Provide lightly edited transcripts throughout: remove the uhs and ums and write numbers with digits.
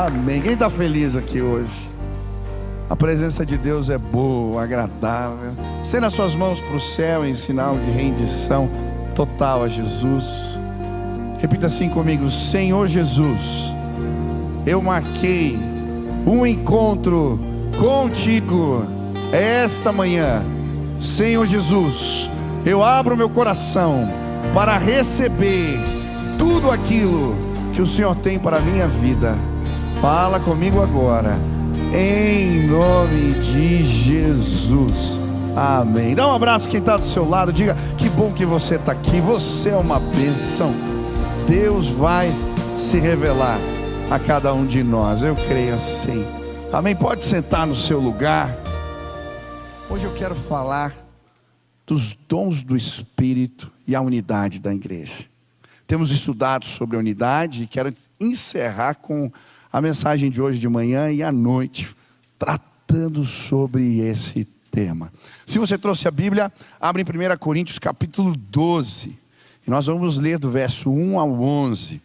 Amém. Quem está feliz aqui hoje? A presença de Deus é boa, agradável. Estenda as suas mãos para o céu em sinal de rendição total a Jesus. Repita assim comigo: Senhor Jesus, eu marquei um encontro contigo esta manhã. Senhor Jesus, eu abro meu coração para receber tudo aquilo que o Senhor tem para a minha vida. Fala comigo agora, em nome de Jesus. Amém. Dá um abraço quem está do seu lado. Diga: que bom que você está aqui. Você é uma bênção. Deus vai se revelar a cada um de nós. Eu creio assim. Amém. Pode sentar no seu lugar. Hoje eu quero falar dos dons do Espírito e a unidade da igreja. Temos estudado sobre a unidade e quero encerrar com a mensagem de hoje de manhã e à noite, tratando sobre esse tema. Se você trouxe a Bíblia, abre em 1 Coríntios capítulo 12. E nós vamos ler do verso 1 ao 11.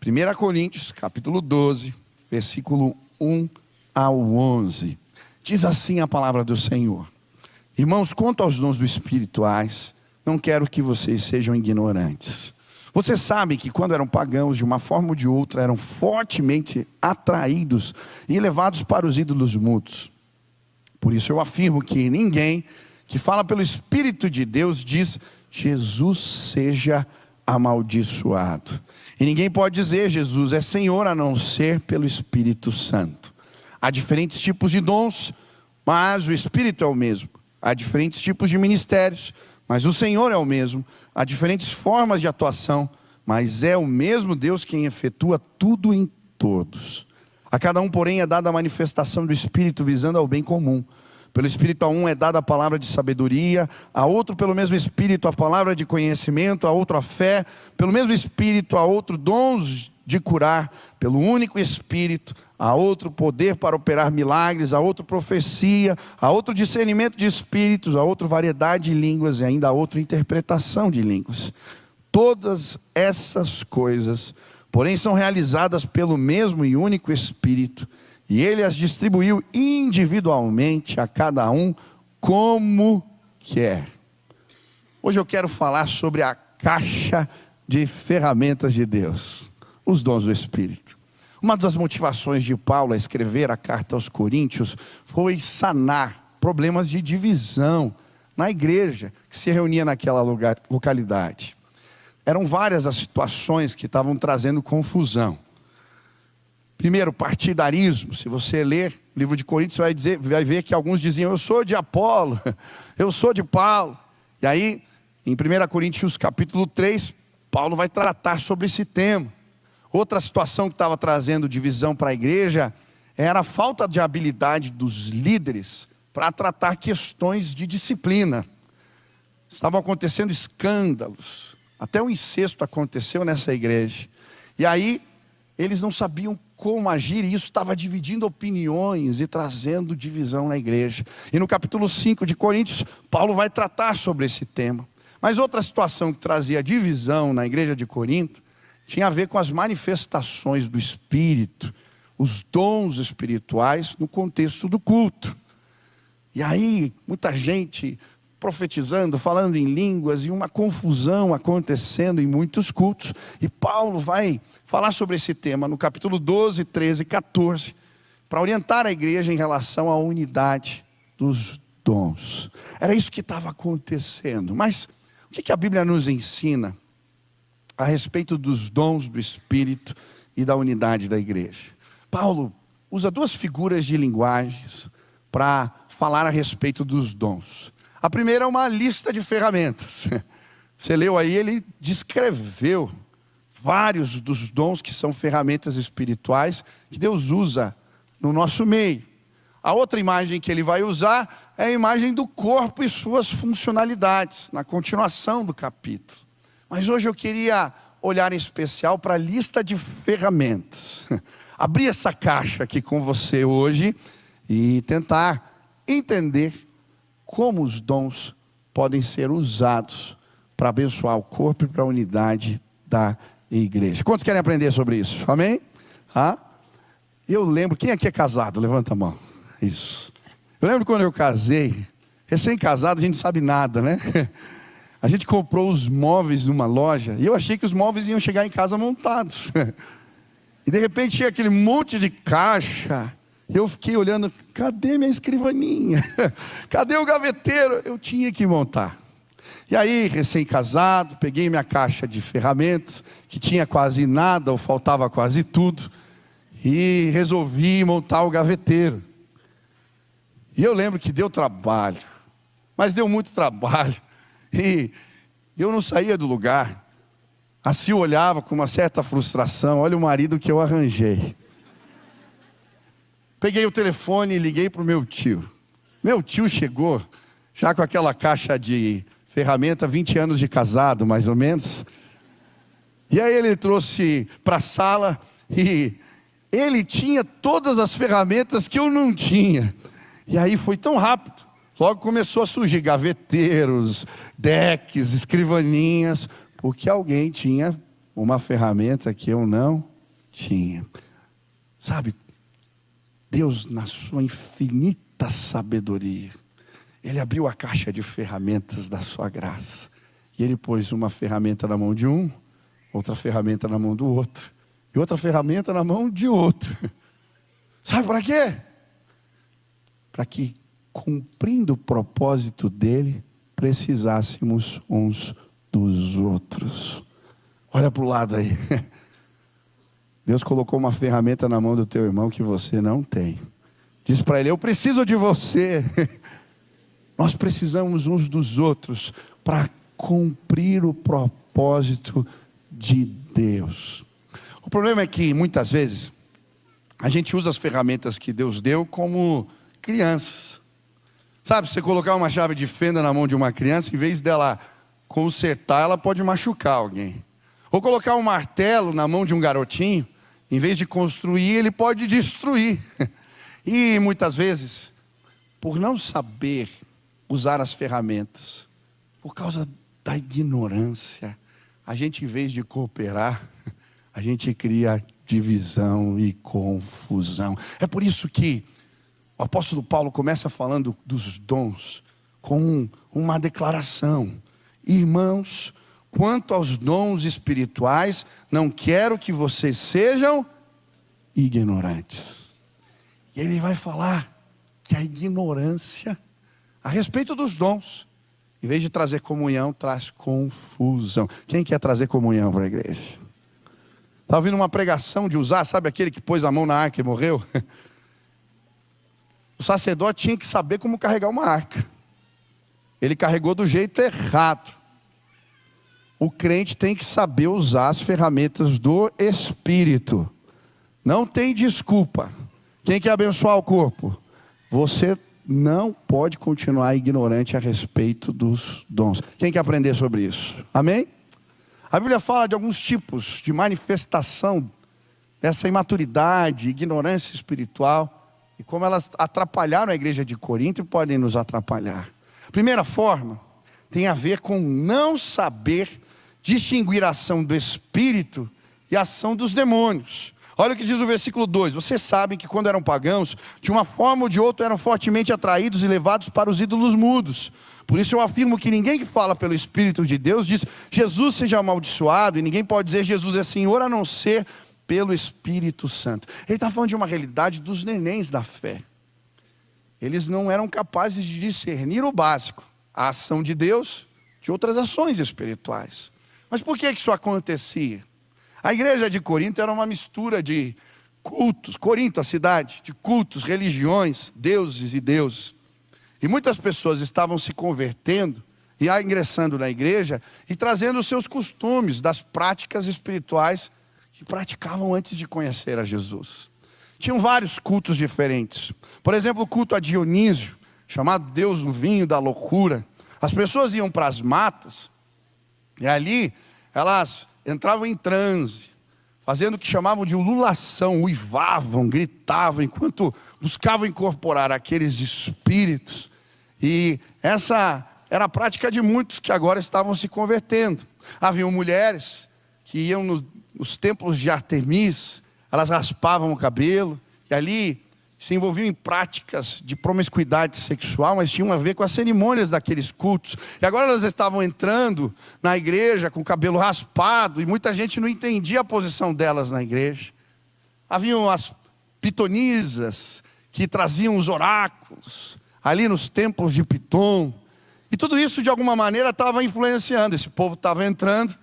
1 Coríntios capítulo 12, versículo 1 ao 11. Diz assim a palavra do Senhor: Irmãos, quanto aos dons espirituais, não quero que vocês sejam ignorantes. Vocês sabem que quando eram pagãos, de uma forma ou de outra, eram fortemente atraídos e levados para os ídolos mudos. Por isso eu afirmo que ninguém que fala pelo Espírito de Deus diz: Jesus seja amaldiçoado. E ninguém pode dizer Jesus é Senhor a não ser pelo Espírito Santo. Há diferentes tipos de dons, mas o Espírito é o mesmo. Há diferentes tipos de ministérios, mas o Senhor é o mesmo. Há diferentes formas de atuação, mas é o mesmo Deus quem efetua tudo em todos. A cada um, porém, é dada a manifestação do Espírito visando ao bem comum. Pelo Espírito a um é dada a palavra de sabedoria, a outro pelo mesmo Espírito a palavra de conhecimento, a outro a fé, pelo mesmo Espírito a outro dons de curar, pelo único Espírito, a outro poder para operar milagres, a outro profecia, a outro discernimento de espíritos, a outro variedade de línguas e ainda a outro interpretação de línguas. Todas essas coisas, porém, são realizadas pelo mesmo e único Espírito, e Ele as distribuiu individualmente a cada um como quer. Hoje eu quero falar sobre a caixa de ferramentas de Deus, os dons do Espírito. Uma das motivações de Paulo a escrever a carta aos Coríntios foi sanar problemas de divisão na igreja que se reunia naquela localidade. Eram várias as situações que estavam trazendo confusão. Primeiro, partidarismo. Se você ler o livro de Coríntios, vai ver que alguns diziam: eu sou de Apolo, eu sou de Paulo. E aí, em 1 Coríntios capítulo 3, Paulo vai tratar sobre esse tema. Outra situação que estava trazendo divisão para a igreja era a falta de habilidade dos líderes para tratar questões de disciplina. Estavam acontecendo escândalos, até o incesto aconteceu nessa igreja. E aí eles não sabiam como agir, e isso estava dividindo opiniões e trazendo divisão na igreja. E no capítulo 5 de Coríntios, Paulo vai tratar sobre esse tema. Mas outra situação que trazia divisão na igreja de Corinto tinha a ver com as manifestações do Espírito, os dons espirituais no contexto do culto. E aí, muita gente profetizando, falando em línguas, e uma confusão acontecendo em muitos cultos. E Paulo vai falar sobre esse tema no capítulo 12, 13 e 14, para orientar a igreja em relação à unidade dos dons. Era isso que estava acontecendo. Mas o que a Bíblia nos ensina a respeito dos dons do Espírito e da unidade da igreja? Paulo usa duas figuras de linguagens para falar a respeito dos dons. A primeira é uma lista de ferramentas. Você leu aí, ele descreveu vários dos dons que são ferramentas espirituais que Deus usa no nosso meio. A outra imagem que ele vai usar é a imagem do corpo e suas funcionalidades, na continuação do capítulo. Mas hoje eu queria olhar em especial para a lista de ferramentas. Abrir essa caixa aqui com você hoje e tentar entender como os dons podem ser usados para abençoar o corpo e para a unidade da igreja. Quantos querem aprender sobre isso? Amém? Eu lembro, quem aqui é casado? Levanta a mão. Isso. Eu lembro quando eu casei, recém-casado, a gente não sabe nada, né? A gente comprou os móveis numa loja e eu achei que os móveis iam chegar em casa montados. E de repente tinha aquele monte de caixa. Eu fiquei olhando, cadê minha escrivaninha? Cadê o gaveteiro? Eu tinha que montar. E aí, recém-casado, peguei minha caixa de ferramentas, que tinha quase nada ou faltava quase tudo, e resolvi montar o gaveteiro. E eu lembro que deu trabalho, mas deu muito trabalho. E eu não saía do lugar. A Sil olhava com uma certa frustração. Olha o marido que eu arranjei. Peguei o telefone e liguei para o meu tio. Meu tio chegou já com aquela caixa de ferramenta, 20 anos de casado mais ou menos. E aí ele trouxe para a sala e ele tinha todas as ferramentas que eu não tinha. E aí foi tão rápido. Logo começou a surgir gaveteiros, decks, escrivaninhas, porque alguém tinha uma ferramenta que eu não tinha. Sabe, Deus, na sua infinita sabedoria, Ele abriu a caixa de ferramentas da sua graça. E Ele pôs uma ferramenta na mão de um, outra ferramenta na mão do outro, e outra ferramenta na mão de outro. Sabe para quê? Para que, cumprindo o propósito dele, precisássemos uns dos outros. Olha para o lado aí. Deus colocou uma ferramenta na mão do teu irmão que você não tem. Diz para ele, eu preciso de você. Nós precisamos uns dos outros para cumprir o propósito de Deus. O problema é que muitas vezes a gente usa as ferramentas que Deus deu como crianças. Sabe, você colocar uma chave de fenda na mão de uma criança, em vez dela consertar, ela pode machucar alguém. Ou colocar um martelo na mão de um garotinho, em vez de construir, ele pode destruir. E muitas vezes, por não saber usar as ferramentas, por causa da ignorância, a gente, em vez de cooperar, a gente cria divisão e confusão. É por isso que o apóstolo Paulo começa falando dos dons com uma declaração. Irmãos, quanto aos dons espirituais, não quero que vocês sejam ignorantes. E ele vai falar que a ignorância a respeito dos dons, em vez de trazer comunhão, traz confusão. Quem quer trazer comunhão para a igreja? Está ouvindo uma pregação de usar, sabe aquele que pôs a mão na arca e morreu? O sacerdote tinha que saber como carregar uma arca. Ele carregou do jeito errado. O crente tem que saber usar as ferramentas do Espírito. Não tem desculpa. Quem quer abençoar o corpo? Você não pode continuar ignorante a respeito dos dons. Quem quer aprender sobre isso? Amém? A Bíblia fala de alguns tipos de manifestação dessa imaturidade, ignorância espiritual, e como elas atrapalharam a igreja de Corinto e podem nos atrapalhar. A primeira forma tem a ver com não saber distinguir a ação do Espírito e a ação dos demônios. Olha o que diz o versículo 2. Vocês sabem que quando eram pagãos, de uma forma ou de outra eram fortemente atraídos e levados para os ídolos mudos. Por isso eu afirmo que ninguém que fala pelo Espírito de Deus diz Jesus seja amaldiçoado, e ninguém pode dizer Jesus é Senhor a não ser pelo Espírito Santo. Ele está falando de uma realidade dos nenéns da fé. Eles não eram capazes de discernir o básico, a ação de Deus de outras ações espirituais. Mas por que isso acontecia? A igreja de Corinto era uma mistura de cultos, Corinto, a cidade, de cultos, religiões, deuses e deuses. E muitas pessoas estavam se convertendo e ingressando na igreja e trazendo os seus costumes das práticas espirituais que praticavam antes de conhecer a Jesus. Tinham vários cultos diferentes. Por exemplo, o culto a Dionísio, chamado Deus do vinho da loucura. As pessoas iam para as matas e ali elas entravam em transe, fazendo o que chamavam de ululação, uivavam, gritavam, enquanto buscavam incorporar aqueles espíritos. E essa era a prática de muitos que agora estavam se convertendo. Haviam mulheres que iam nos templos de Artemis, elas raspavam o cabelo E ali se envolviam em práticas de promiscuidade sexual, mas tinham a ver com as cerimônias daqueles cultos. E agora elas estavam entrando na igreja com o cabelo raspado, e muita gente não entendia a posição delas na igreja. Haviam as pitonisas, que traziam os oráculos, ali nos templos de Pitom. E tudo isso de alguma maneira estava influenciando. Esse povo estava entrando,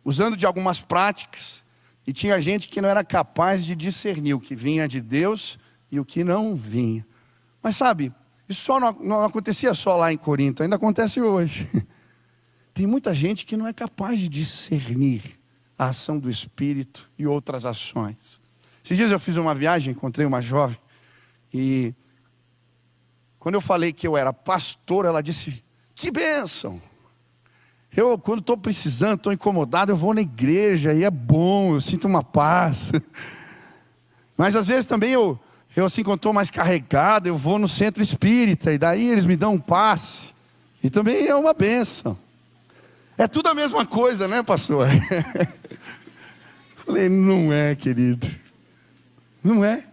usando de algumas práticas. E tinha gente que não era capaz de discernir o que vinha de Deus e o que não vinha. Mas sabe, isso só não acontecia só lá em Corinto, ainda acontece hoje. Tem muita gente que não é capaz de discernir a ação do Espírito e outras ações. Esses dias eu fiz uma viagem, encontrei uma jovem, e quando eu falei que eu era pastor, ela disse: que bênção! Eu, quando estou precisando, estou incomodado, eu vou na igreja, e é bom, eu sinto uma paz. Mas às vezes também eu assim, quando estou mais carregado, eu vou no centro espírita, e daí eles me dão um passe, e também é uma bênção. É tudo a mesma coisa, né, pastor? Falei: não é, querido, não é.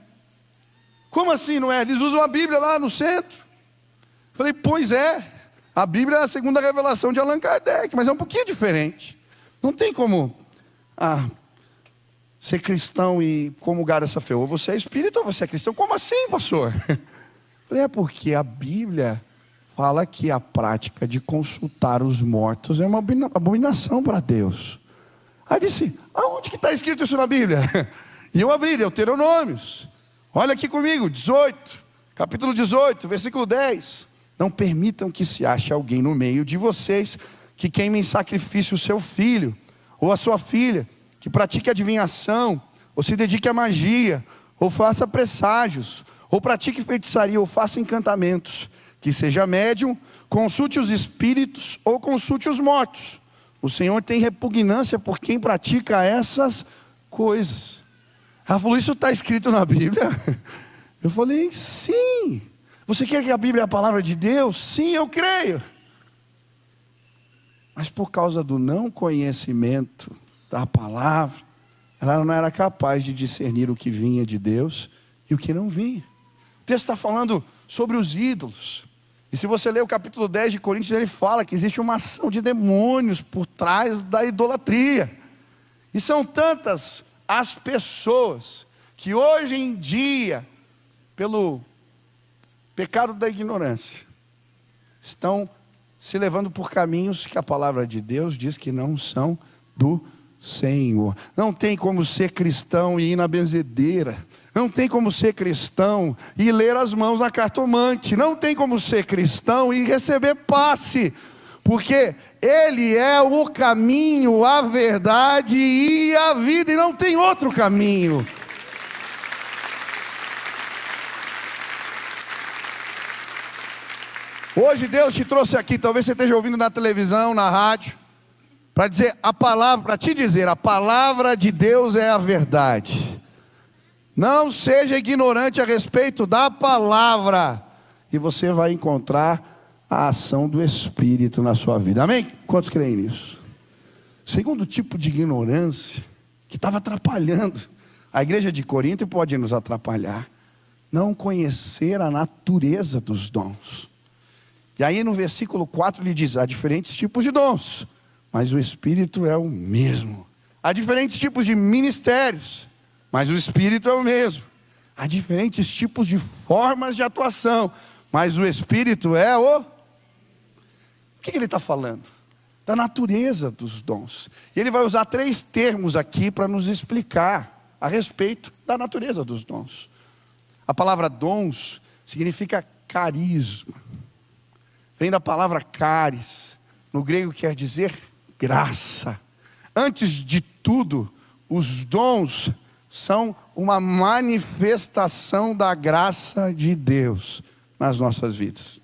Como assim não é? Eles usam a Bíblia lá no centro. Falei: pois é, a Bíblia é a segunda revelação de Allan Kardec, mas é um pouquinho diferente. Não tem como ser cristão e comungar essa fé. Ou você é espírita ou você é cristão. Como assim, pastor? Falei: é porque a Bíblia fala que a prática de consultar os mortos é uma abominação para Deus. Aí disse: aonde que está escrito isso na Bíblia? E eu abri Deuteronômios. Olha aqui comigo, capítulo 18, versículo 10. Não permitam que se ache alguém no meio de vocês que queime em sacrifício o seu filho ou a sua filha, que pratique adivinhação, ou se dedique à magia, ou faça presságios, ou pratique feitiçaria, ou faça encantamentos, que seja médium, consulte os espíritos ou consulte os mortos. O Senhor tem repugnância por quem pratica essas coisas. Ela falou: isso está escrito na Bíblia? Eu falei: sim. Você quer que a Bíblia é a palavra de Deus? Sim, eu creio. Mas por causa do não conhecimento da palavra, ela não era capaz de discernir o que vinha de Deus e o que não vinha. O texto está falando sobre os ídolos. E se você ler o capítulo 10 de Coríntios, ele fala que existe uma ação de demônios por trás da idolatria. E são tantas as pessoas que hoje em dia, pelo pecado da ignorância, estão se levando por caminhos que a palavra de Deus diz que não são do Senhor. Não tem como ser cristão e ir na benzedeira. Não tem como ser cristão e ler as mãos na cartomante. Não tem como ser cristão e receber passe, porque Ele é o caminho, a verdade e a vida, e não tem outro caminho. Hoje Deus te trouxe aqui, talvez você esteja ouvindo na televisão, na rádio, para dizer a palavra, para te dizer, a palavra de Deus é a verdade. Não seja ignorante a respeito da palavra, e você vai encontrar a ação do Espírito na sua vida. Amém? Quantos creem nisso? Segundo tipo de ignorância que estava atrapalhando a igreja de Corinto, e pode nos atrapalhar, não conhecer a natureza dos dons. E aí no versículo 4 ele diz: há diferentes tipos de dons, mas o Espírito é o mesmo. Há diferentes tipos de ministérios, mas o Espírito é o mesmo. Há diferentes tipos de formas de atuação, mas o Espírito é o... O que ele está falando? Da natureza dos dons. E ele vai usar 3 termos aqui para nos explicar a respeito da natureza dos dons. A palavra dons significa carisma. Vem da palavra caris, no grego quer dizer graça. Antes de tudo, os dons são uma manifestação da graça de Deus nas nossas vidas.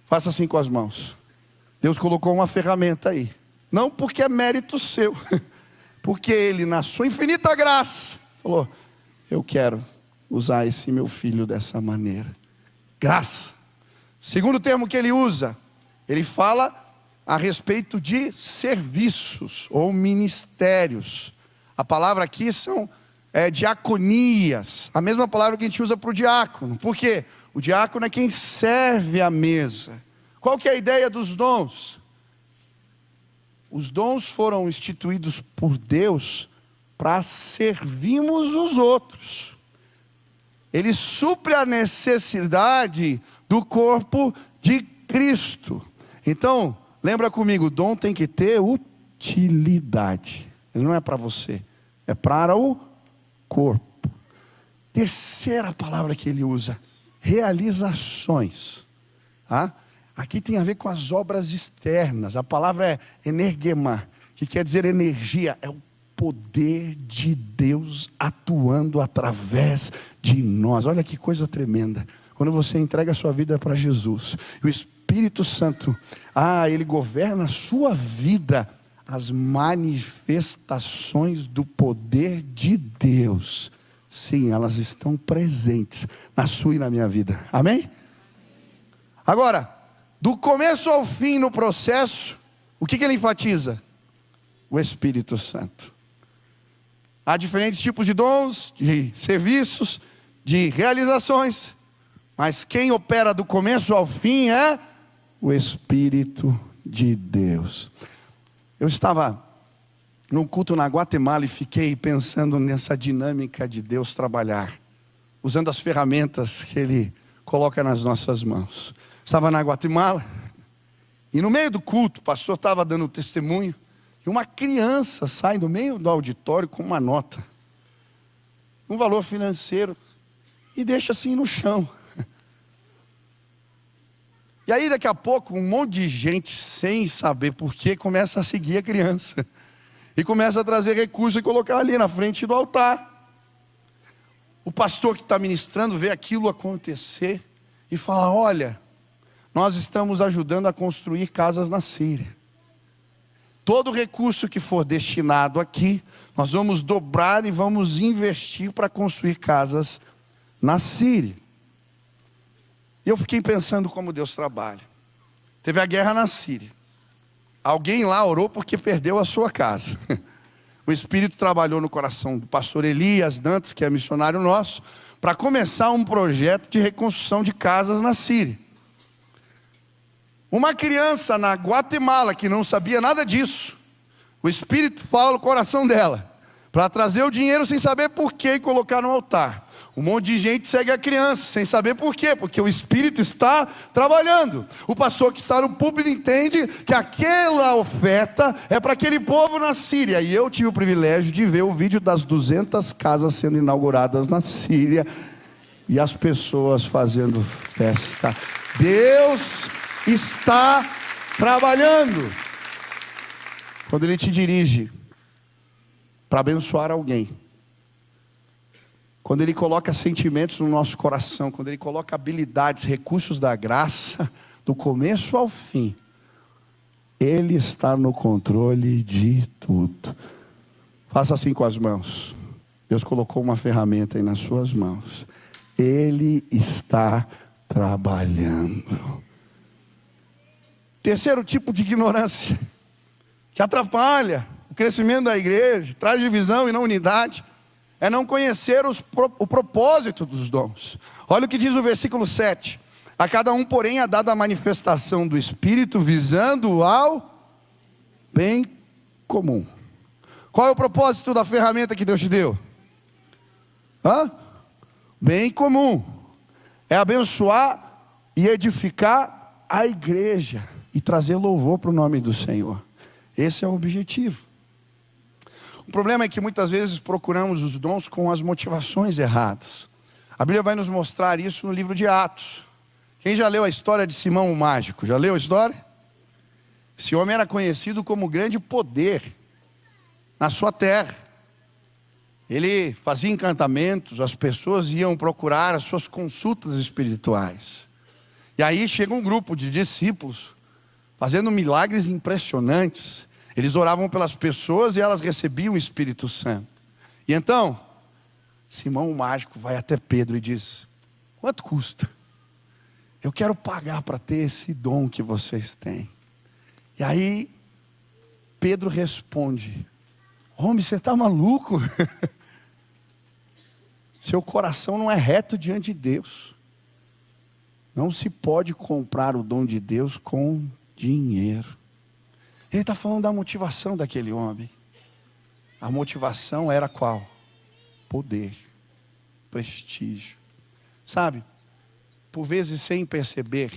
Faça assim com as mãos. Deus colocou uma ferramenta aí, não porque é mérito seu, porque Ele, na sua infinita graça, falou: eu quero usar esse meu filho dessa maneira. Graça. Segundo termo que ele usa, ele fala a respeito de serviços ou ministérios. A palavra aqui são diaconias, a mesma palavra que a gente usa para o diácono. Por quê? O diácono é quem serve a mesa. Qual que é a ideia dos dons? Os dons foram instituídos por Deus para servirmos os outros. Ele supre a necessidade do corpo de Cristo. Então, lembra comigo, o dom tem que ter utilidade. Ele não é para você, é para o corpo. Terceira palavra que ele usa, realizações. Aqui tem a ver com as obras externas. A palavra é energema, que quer dizer energia. É o poder de Deus atuando através de nós. Olha que coisa tremenda. Quando você entrega a sua vida para Jesus, o Espírito Santo, ele governa a sua vida. As manifestações do poder de Deus, sim, elas estão presentes na sua e na minha vida. Amém? Agora, do começo ao fim no processo, o que ele enfatiza? O Espírito Santo. Há diferentes tipos de dons, de serviços, de realizações, mas quem opera do começo ao fim é o Espírito de Deus. Eu estava num culto na Guatemala e fiquei pensando nessa dinâmica de Deus trabalhar, usando as ferramentas que Ele coloca nas nossas mãos. Estava na Guatemala e no meio do culto o pastor estava dando testemunho e uma criança sai do meio do auditório com uma nota, um valor financeiro, e deixa assim no chão. E aí daqui a pouco um monte de gente, sem saber porquê, começa a seguir a criança e começa a trazer recursos e colocar ali na frente do altar. O pastor que está ministrando vê aquilo acontecer e fala: olha, nós estamos ajudando a construir casas na Síria. Todo recurso que for destinado aqui, nós vamos dobrar e vamos investir para construir casas na Síria. E eu fiquei pensando como Deus trabalha. Teve a guerra na Síria. Alguém lá orou porque perdeu a sua casa. O Espírito trabalhou no coração do pastor Elias Dantas, que é missionário nosso, para começar um projeto de reconstrução de casas na Síria. Uma criança na Guatemala que não sabia nada disso, o Espírito fala no coração dela, para trazer o dinheiro sem saber por que e colocar no altar. Um monte de gente segue a criança, sem saber por quê, porque o Espírito está trabalhando. O pastor que está no púlpito entende que aquela oferta é para aquele povo na Síria. E eu tive o privilégio de ver o vídeo das 200 casas sendo inauguradas na Síria, e as pessoas fazendo festa. Deus está trabalhando. Quando Ele te dirige para abençoar alguém, quando Ele coloca sentimentos no nosso coração, quando Ele coloca habilidades, recursos da graça, do começo ao fim, Ele está no controle de tudo. Faça assim com as mãos. Deus colocou uma ferramenta aí nas suas mãos. Ele está trabalhando. Terceiro tipo de ignorância, que atrapalha o crescimento da igreja, traz divisão e não unidade, é não conhecer o propósito dos dons. Olha o que diz o versículo 7. A cada um, porém, é dada a manifestação do Espírito, visando ao bem comum. Qual é o propósito da ferramenta que Deus te deu? Bem comum. É abençoar e edificar a igreja e trazer louvor para o nome do Senhor. Esse é o objetivo. O problema é que muitas vezes procuramos os dons com as motivações erradas. A Bíblia vai nos mostrar isso no livro de Atos. Quem já leu a história de Simão o Mágico? Já leu a história? Esse homem era conhecido como grande poder na sua terra. Ele fazia encantamentos, as pessoas iam procurar as suas consultas espirituais. E aí chega um grupo de discípulos fazendo milagres impressionantes. Eles oravam pelas pessoas e elas recebiam o Espírito Santo. E então, Simão o Mágico vai até Pedro e diz: quanto custa? Eu quero pagar para ter esse dom que vocês têm. E aí, Pedro responde: homem, você está maluco? Seu coração não é reto diante de Deus. Não se pode comprar o dom de Deus com dinheiro. Ele está falando da motivação daquele homem. A motivação era qual? Poder, prestígio. Sabe, por vezes sem perceber,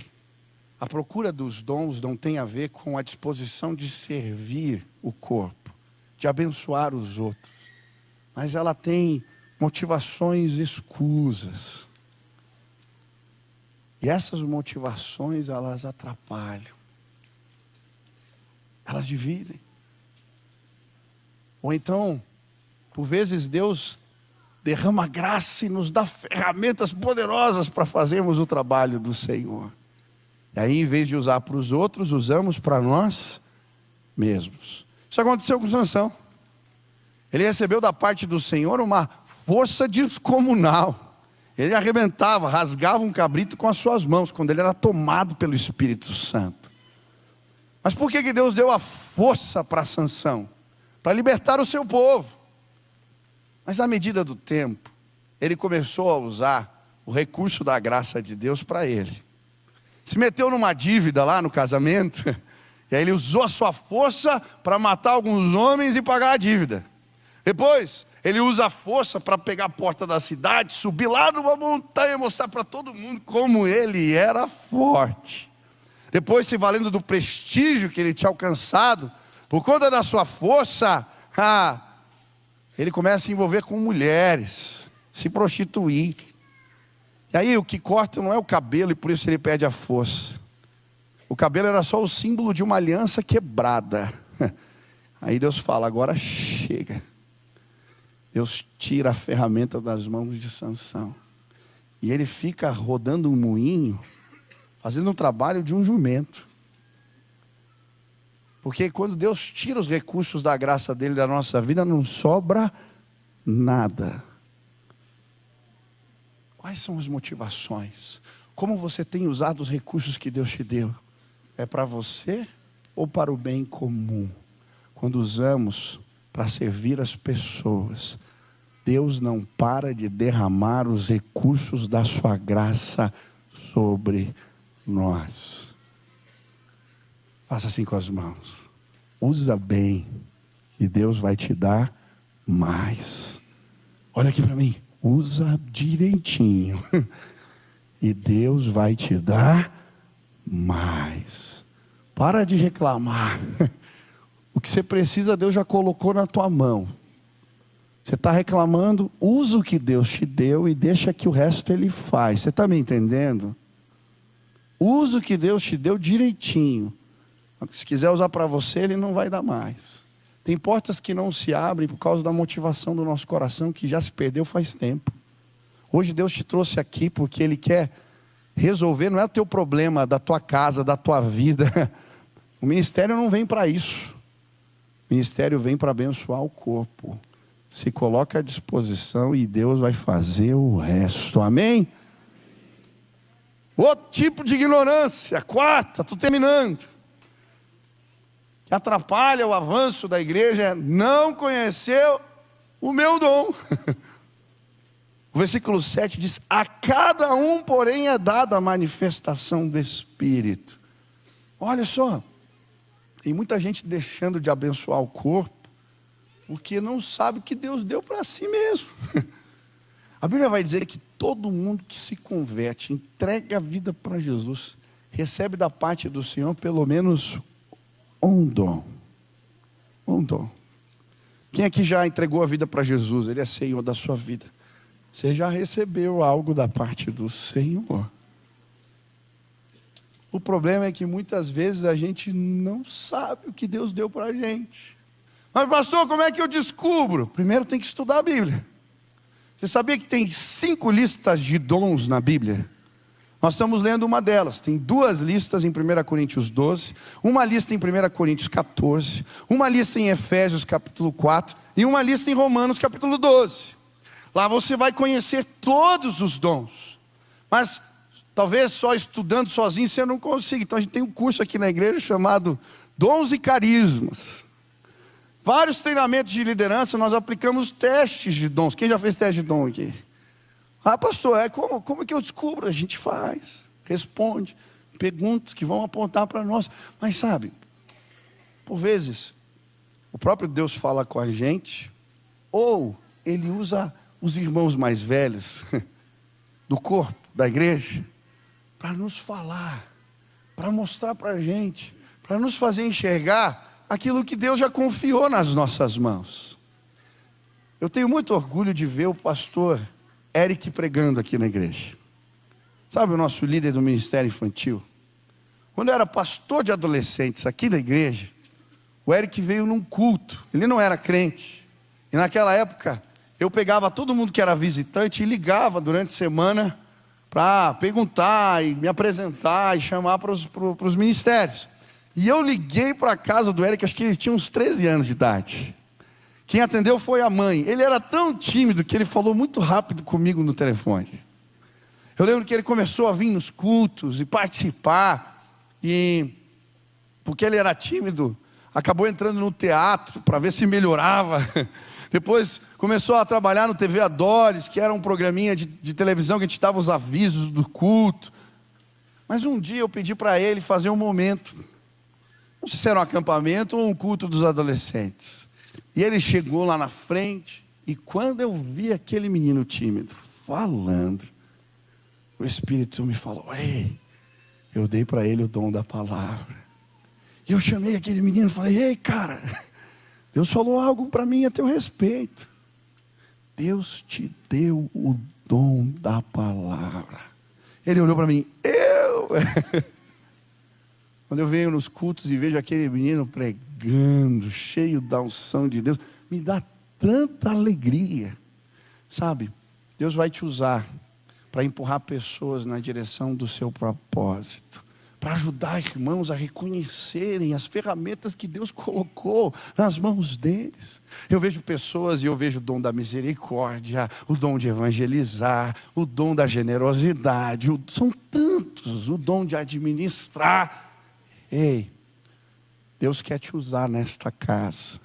a procura dos dons não tem a ver com a disposição de servir o corpo, de abençoar os outros. Mas ela tem motivações escusas. E essas motivações, elas atrapalham. Elas dividem. Ou então, por vezes Deus derrama graça e nos dá ferramentas poderosas para fazermos o trabalho do Senhor. E aí, em vez de usar para os outros, usamos para nós mesmos. Isso aconteceu com Sansão. Ele recebeu da parte do Senhor uma força descomunal. Ele arrebentava, rasgava um cabrito com as suas mãos, quando ele era tomado pelo Espírito Santo. Mas por que Deus deu a força para Sansão? Para libertar o seu povo. Mas à medida do tempo, ele começou a usar o recurso da graça de Deus para ele. Se meteu numa dívida lá no casamento, e aí ele usou a sua força para matar alguns homens e pagar a dívida. Depois, ele usa a força para pegar a porta da cidade, subir lá numa montanha e mostrar para todo mundo como ele era forte. Depois, se valendo do prestígio que ele tinha alcançado, por conta da sua força, ele começa a se envolver com mulheres, se prostituir. E aí o que corta não é o cabelo, e por isso ele perde a força. O cabelo era só o símbolo de uma aliança quebrada. Aí Deus fala, agora chega. Deus tira a ferramenta das mãos de Sansão. E ele fica rodando um moinho, fazendo o trabalho de um jumento. Porque quando Deus tira os recursos da graça dele da nossa vida, não sobra nada. Quais são as motivações? Como você tem usado os recursos que Deus te deu? É para você ou para o bem comum? Quando usamos para servir as pessoas, Deus não para de derramar os recursos da sua graça sobre nós. Faça assim com as mãos. Usa bem e Deus vai te dar mais. Olha aqui para mim. Usa direitinho e Deus vai te dar mais. Para de reclamar. O que você precisa, Deus já colocou na tua mão. Você está reclamando, usa o que Deus te deu e deixa que o resto Ele faz. Você está me entendendo? Usa o que Deus te deu direitinho. Se quiser usar para você, Ele não vai dar mais. Tem portas que não se abrem por causa da motivação do nosso coração, que já se perdeu faz tempo. Hoje Deus te trouxe aqui porque Ele quer resolver, não é o teu problema da tua casa, da tua vida. O ministério não vem para isso. O ministério vem para abençoar o corpo. Se coloca à disposição e Deus vai fazer o resto. Amém? Outro tipo de ignorância, quarta, estou terminando, que atrapalha o avanço da igreja, é não conhecer o meu dom. O versículo 7 diz, a cada um, porém, é dada a manifestação do Espírito. Olha só, tem muita gente deixando de abençoar o corpo, porque não sabe o que Deus deu para si mesmo. A Bíblia vai dizer que todo mundo que se converte, entrega a vida para Jesus, recebe da parte do Senhor pelo menos um dom. Um dom. Quem aqui já entregou a vida para Jesus? Ele é Senhor da sua vida. Você já recebeu algo da parte do Senhor. O problema é que muitas vezes a gente não sabe o que Deus deu para a gente. Mas pastor, como é que eu descubro? Primeiro tem que estudar a Bíblia. Você sabia que tem 5 listas de dons na Bíblia? Nós estamos lendo uma delas. Tem 2 listas em 1 Coríntios 12, uma lista em 1 Coríntios 14, uma lista em Efésios capítulo 4 e uma lista em Romanos capítulo 12. Lá você vai conhecer todos os dons. Mas talvez só estudando sozinho você não consiga. Então a gente tem um curso aqui na igreja chamado Dons e Carismas. Vários treinamentos de liderança, nós aplicamos testes de dons. Quem já fez teste de dom aqui? Ah, pastor, como é que eu descubro? A gente faz, responde, perguntas que vão apontar para nós. Mas sabe, por vezes, o próprio Deus fala com a gente, ou Ele usa os irmãos mais velhos do corpo, da igreja, para nos falar, para mostrar para a gente, para nos fazer enxergar aquilo que Deus já confiou nas nossas mãos. Eu tenho muito orgulho de ver o pastor Eric pregando aqui na igreja. Sabe o nosso líder do ministério infantil? Quando eu era pastor de adolescentes aqui da igreja, o Eric veio num culto, ele não era crente. E naquela época, eu pegava todo mundo que era visitante e ligava durante a semana para perguntar e me apresentar e chamar para os ministérios. E eu liguei para a casa do Eric, acho que ele tinha uns 13 anos de idade. Quem atendeu foi a mãe. Ele era tão tímido que ele falou muito rápido comigo no telefone. Eu lembro que ele começou a vir nos cultos e participar. E porque ele era tímido, acabou entrando no teatro para ver se melhorava. Depois começou a trabalhar no TV Adores, que era um programinha de televisão que a gente dava os avisos do culto. Mas um dia eu pedi para ele fazer um momento, não sei se era um acampamento ou um culto dos adolescentes. E ele chegou lá na frente, e quando eu vi aquele menino tímido falando, o Espírito me falou: ei, eu dei para ele o dom da palavra. E eu chamei aquele menino e falei: ei, cara, Deus falou algo para mim a teu respeito. Deus te deu o dom da palavra. Ele olhou para mim: eu? Quando eu venho nos cultos e vejo aquele menino pregando, cheio da unção de Deus, me dá tanta alegria. Sabe, Deus vai te usar para empurrar pessoas na direção do seu propósito, para ajudar irmãos a reconhecerem as ferramentas que Deus colocou nas mãos deles. Eu vejo pessoas e eu vejo o dom da misericórdia, o dom de evangelizar, o dom da generosidade, são tantos, o dom de administrar. Ei, Deus quer te usar nesta casa.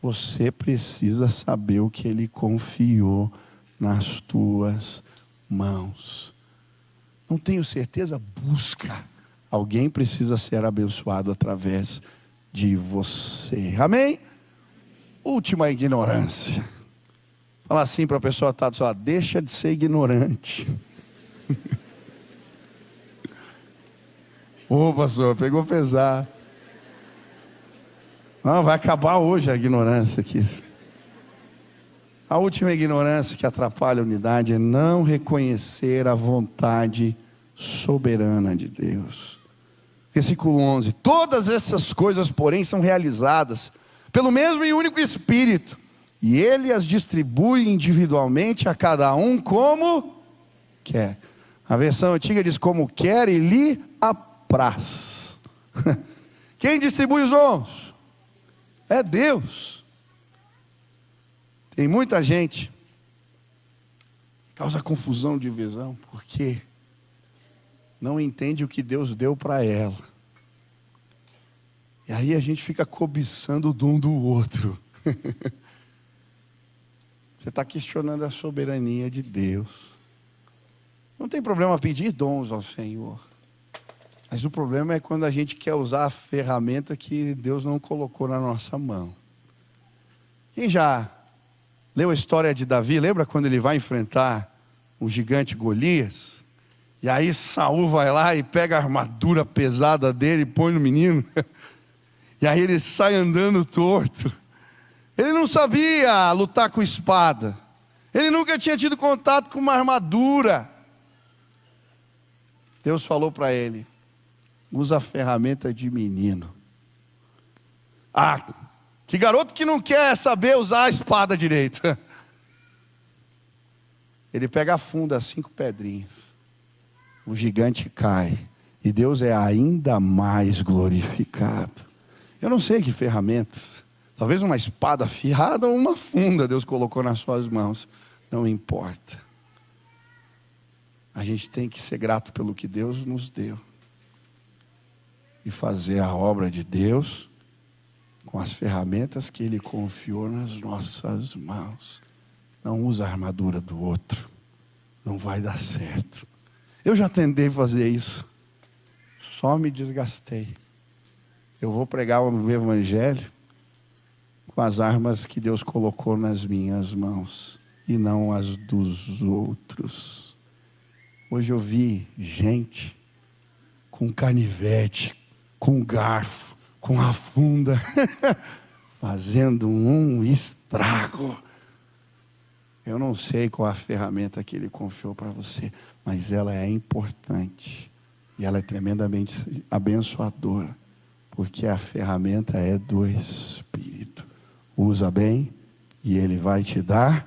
Você precisa saber o que Ele confiou nas tuas mãos. Não tenho certeza? Busca. Alguém precisa ser abençoado através de você. Amém? Última ignorância. Fala assim para a pessoa que está do seu lado: deixa de ser ignorante. Ô pastor, pegou pesado. Não, vai acabar hoje a ignorância aqui. A última ignorância que atrapalha a unidade é não reconhecer a vontade soberana de Deus. Versículo 11: todas essas coisas, porém, são realizadas pelo mesmo e único Espírito, e Ele as distribui individualmente a cada um como quer. A versão antiga diz: como quer e lhe apraz. Quem distribui os dons? É Deus. Tem muita gente que causa confusão de visão porque não entende o que Deus deu para ela. E aí a gente fica cobiçando o dom do outro. Você está questionando a soberania de Deus. Não tem problema pedir dons ao Senhor, mas o problema é quando a gente quer usar a ferramenta que Deus não colocou na nossa mão. Quem já leu a história de Davi? Lembra quando ele vai enfrentar o gigante Golias? E aí Saul vai lá e pega a armadura pesada dele e põe no menino. E aí ele sai andando torto. Ele não sabia lutar com espada. Ele nunca tinha tido contato com uma armadura. Deus falou para ele: usa a ferramenta de menino. Ah, que garoto que não quer saber usar a espada direita. Ele pega a funda, 5 pedrinhas. O gigante cai. E Deus é ainda mais glorificado. Eu não sei que ferramentas. Talvez uma espada afiada ou uma funda Deus colocou nas suas mãos. Não importa. A gente tem que ser grato pelo que Deus nos deu. E fazer a obra de Deus com as ferramentas que Ele confiou nas nossas mãos. Não usa a armadura do outro. não vai dar certo. Eu já tentei fazer isso, só me desgastei. Eu vou pregar o evangelho com as armas que Deus colocou nas minhas mãos e não as dos outros. Hoje eu vi gente com canivete, com garfo, com a funda, fazendo um estrago. Eu não sei qual a ferramenta que Ele confiou para você, mas ela é importante e ela é tremendamente abençoadora, porque a ferramenta é do Espírito. Usa bem e Ele vai te dar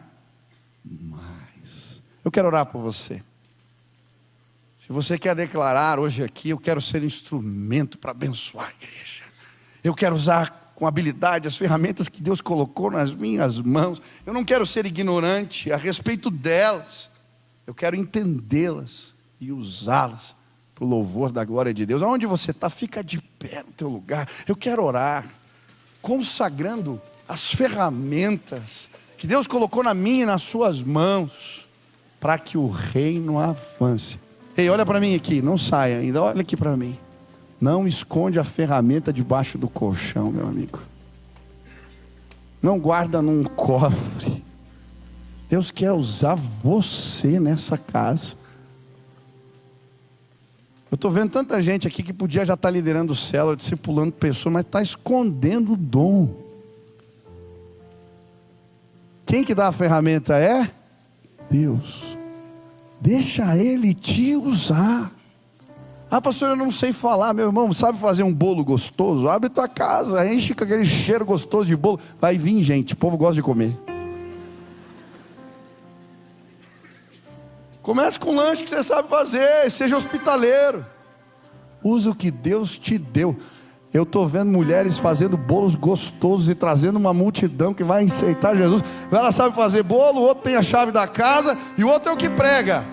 mais. Eu quero orar por você. Se você quer declarar hoje aqui, eu quero ser instrumento para abençoar a igreja. Eu quero usar com habilidade as ferramentas que Deus colocou nas minhas mãos. Eu não quero ser ignorante a respeito delas. Eu quero entendê-las e usá-las para o louvor da glória de Deus. Aonde você está, fica de pé no teu lugar. Eu quero orar, consagrando as ferramentas que Deus colocou na minha e nas suas mãos, para que o reino avance. Ei, olha para mim aqui, não saia ainda, olha aqui para mim. Não esconde a ferramenta debaixo do colchão, meu amigo. Não guarda num cofre. Deus quer usar você nessa casa. Eu estou vendo tanta gente aqui que podia já estar liderando célula, discipulando pessoas, mas está escondendo o dom. Quem que dá a ferramenta é Deus. Deixa Ele te usar. Ah, pastor, eu não sei falar. Meu irmão, sabe fazer um bolo gostoso? Abre tua casa, enche com aquele cheiro gostoso de bolo. Vai vir gente, o povo gosta de comer. Comece com um lanche que você sabe fazer. Seja hospitaleiro. Usa o que Deus te deu. Eu estou vendo mulheres fazendo bolos gostosos e trazendo uma multidão que vai aceitar Jesus. Ela sabe fazer bolo, o outro tem a chave da casa e o outro é o que prega.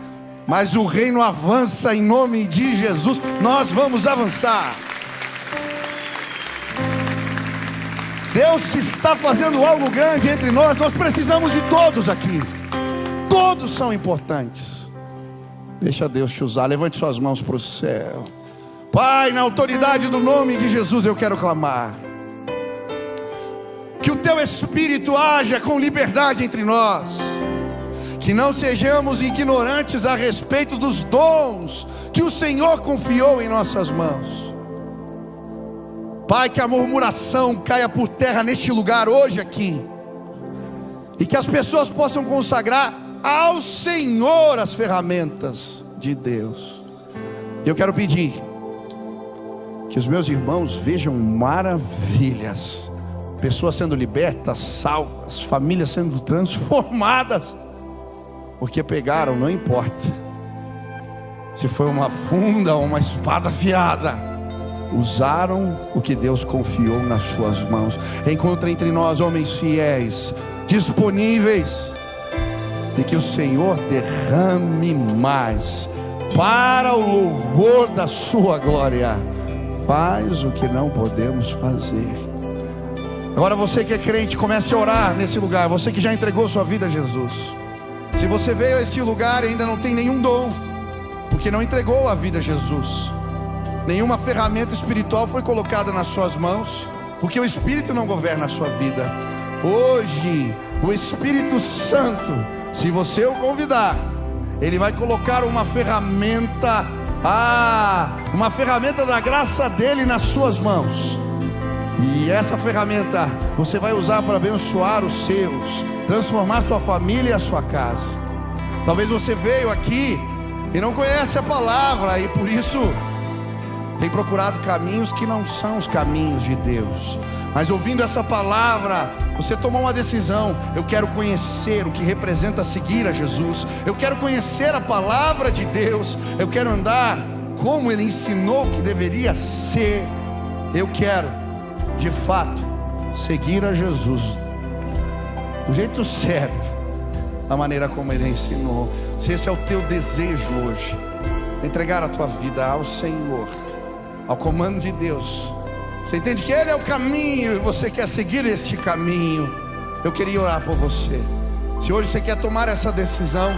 Mas o reino avança em nome de Jesus. Nós vamos avançar. Deus está fazendo algo grande entre nós. Nós precisamos de todos aqui. Todos são importantes. Deixa Deus te usar. Levante suas mãos para o céu. Pai, na autoridade do nome de Jesus eu quero clamar. Que o Teu Espírito haja com liberdade entre nós. Que não sejamos ignorantes a respeito dos dons que o Senhor confiou em nossas mãos. Pai, que a murmuração caia por terra neste lugar hoje aqui. E que as pessoas possam consagrar ao Senhor as ferramentas de Deus. Eu quero pedir que os meus irmãos vejam maravilhas. Pessoas sendo libertas, salvas, famílias sendo transformadas. Porque pegaram, não importa se foi uma funda ou uma espada afiada, usaram o que Deus confiou nas suas mãos. Encontre entre nós homens fiéis, disponíveis, e que o Senhor derrame mais para o louvor da sua glória. Faz o que não podemos fazer. Agora você que é crente, comece a orar nesse lugar. Você que já entregou sua vida a Jesus. Se você veio a este lugar e ainda não tem nenhum dom, porque não entregou a vida a Jesus, nenhuma ferramenta espiritual foi colocada nas suas mãos, porque o Espírito não governa a sua vida. Hoje, o Espírito Santo, se você o convidar, Ele vai colocar uma ferramenta, uma ferramenta da graça dEle nas suas mãos. E essa ferramenta você vai usar para abençoar os seus, transformar sua família e a sua casa. Talvez você veio aqui e não conhece a palavra, e por isso tem procurado caminhos que não são os caminhos de Deus. Mas ouvindo essa palavra, você tomou uma decisão. Eu quero conhecer o que representa seguir a Jesus. Eu quero conhecer a palavra de Deus. Eu quero andar como Ele ensinou que deveria ser. Eu quero, de fato, seguir a Jesus do jeito certo, da maneira como Ele ensinou. Se esse é o teu desejo hoje, entregar a tua vida ao Senhor, ao comando de Deus, você entende que Ele é o caminho e você quer seguir este caminho, eu queria orar por você. Se hoje você quer tomar essa decisão,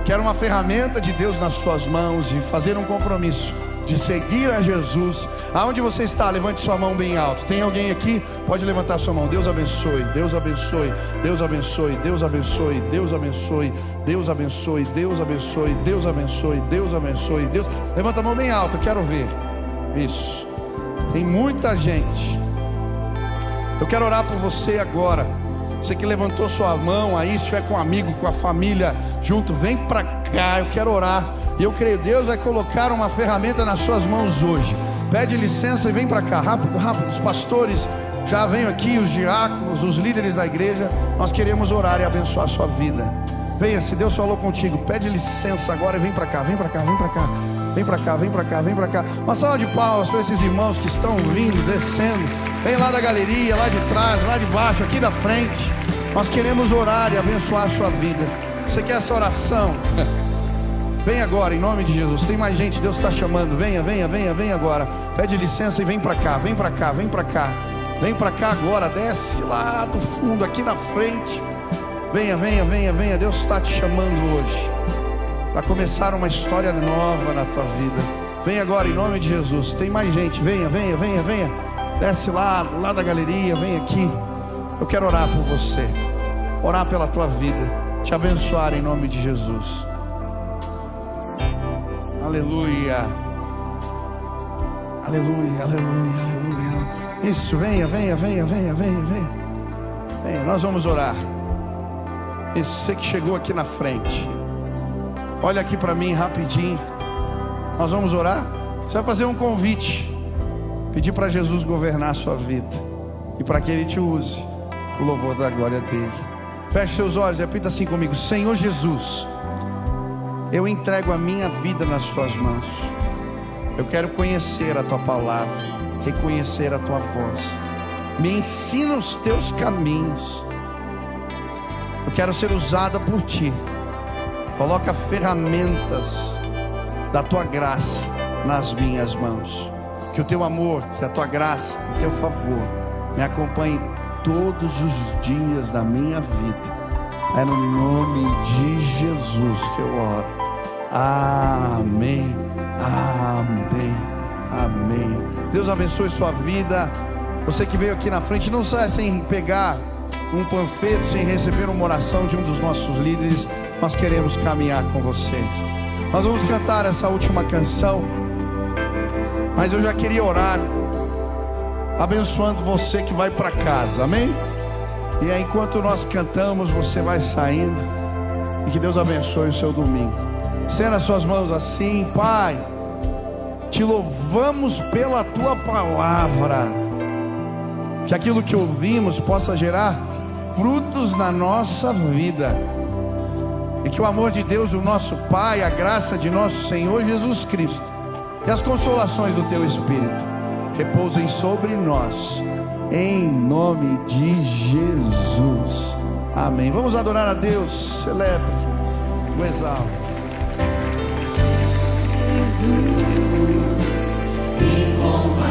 quero uma ferramenta de Deus nas suas mãos e fazer um compromisso de seguir a Jesus. Aonde você está, levante sua mão bem alto. Tem alguém aqui? Pode levantar sua mão. Deus abençoe, Deus abençoe, Deus abençoe, Deus abençoe, Deus abençoe, Deus abençoe, Deus abençoe, Deus abençoe, Deus abençoe, Deus. Levanta a mão bem alta, quero ver. Isso. Tem muita gente. Eu quero orar por você agora. Você que levantou sua mão aí, se estiver com um amigo, com a família junto, vem pra cá, eu quero orar. E eu creio, Deus vai colocar uma ferramenta nas suas mãos hoje. Pede licença e vem para cá, rápido, rápido. Os pastores já venham aqui, os diáconos, os líderes da igreja. Nós queremos orar e abençoar a sua vida. Venha, se Deus falou contigo, pede licença agora e vem para cá, vem para cá, vem para cá. Vem para cá, vem para cá, vem para cá. Uma salva de palmas para esses irmãos que estão vindo, descendo. Vem lá da galeria, lá de trás, lá de baixo, aqui da frente. Nós queremos orar e abençoar a sua vida. Você quer essa oração? Vem agora, em nome de Jesus. Tem mais gente, Deus está chamando. Venha, venha, venha, venha agora. Pede licença e vem para cá, vem para cá, vem para cá. Vem para cá agora, desce lá do fundo, aqui na frente. Venha, venha, venha, venha. Deus está te chamando hoje para começar uma história nova na tua vida. Vem agora, em nome de Jesus. Tem mais gente, venha, venha, venha, venha. Desce lá da galeria, vem aqui. Eu quero orar por você, orar pela tua vida, te abençoar em nome de Jesus. Aleluia, aleluia, aleluia, aleluia. Isso, venha, venha, venha, venha, venha, venha. Venha, nós vamos orar. Você que chegou aqui na frente, olha aqui para mim rapidinho. Nós vamos orar. Você vai fazer um convite, pedir para Jesus governar a sua vida e para que Ele te use o louvor da glória dele. Feche seus olhos e repita assim comigo: Senhor Jesus, eu entrego a minha vida nas tuas mãos. Eu quero conhecer a tua palavra, reconhecer a tua voz. Me ensina os teus caminhos. Eu quero ser usada por ti. Coloca ferramentas da tua graça nas minhas mãos. Que o teu amor, que a tua graça, o teu favor me acompanhe todos os dias da minha vida. É no nome de Jesus que eu oro. Amém, amém, amém. Deus abençoe sua vida. Você que veio aqui na frente, não saia sem pegar um panfleto, sem receber uma oração de um dos nossos líderes. Nós queremos caminhar com vocês. Nós vamos cantar essa última canção, mas eu já queria orar abençoando você que vai para casa, amém? E aí, enquanto nós cantamos, você vai saindo. E que Deus abençoe o seu domingo. Estenda as suas mãos assim. Pai, te louvamos pela tua palavra. Que aquilo que ouvimos possa gerar frutos na nossa vida. E que o amor de Deus, o nosso Pai, a graça de nosso Senhor Jesus Cristo e as consolações do teu Espírito repousem sobre nós, em nome de Jesus, amém. Vamos adorar a Deus, celebre, o exalte. Jesus, incomparável.